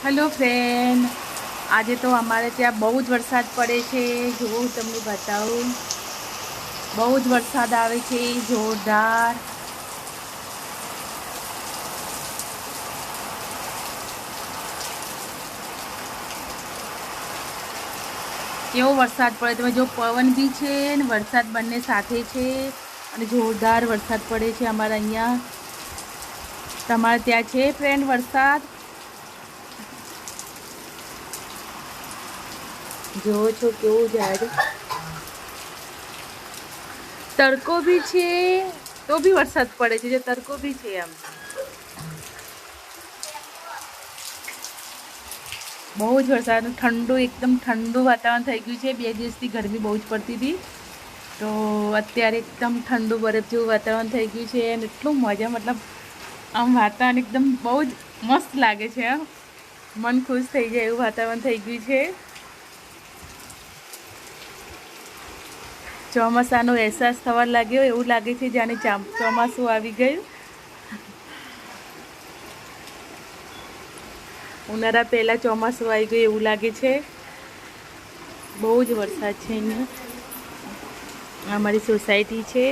Hello friend, આજે તો અમારે ત્યાં બહુ જ વરસાદ પડે છે. જો હું તમને બતાવું, બહુ જ વરસાદ આવે છે, જોરદાર. કેવો વરસાદ પડે તમે જો, પવન બી છે ને વરસાદ બંને સાથે છે અને જોરદાર વરસાદ પડે છે અમારા અહીંયા. તમારે ત્યાં છે ફ્રેન્ડ વરસાદ? જોવો છો કેવું જાય. તડકો બી છે તો બી વરસાદ પડે છે, જે તડકો બી છે એમ. બહુ જ વરસાદ, ઠંડુ એકદમ ઠંડુ વાતાવરણ થઈ ગયું છે. 2 દિવસથી ગરમી બહુ જ પડતી હતી, તો અત્યારે એકદમ ઠંડુ બરફ જેવું વાતાવરણ થઈ ગયું છે અને એટલું મજા, મતલબ આમ વાતાવરણ એકદમ બહુ જ મસ્ત લાગે છે. મન ખુશ થઈ જાય એવું વાતાવરણ થઈ ગયું છે. ચોમાસાનો અહેસાસ થવા લાગ્યો એવું લાગે છે જાણે ચોમાસું આવી ગયું. ઉનાળા પહેલાં ચોમાસું આવી ગયું એવું લાગે છે. બહુ જ વરસાદ છે અહીંયા. અમારી સોસાયટી છે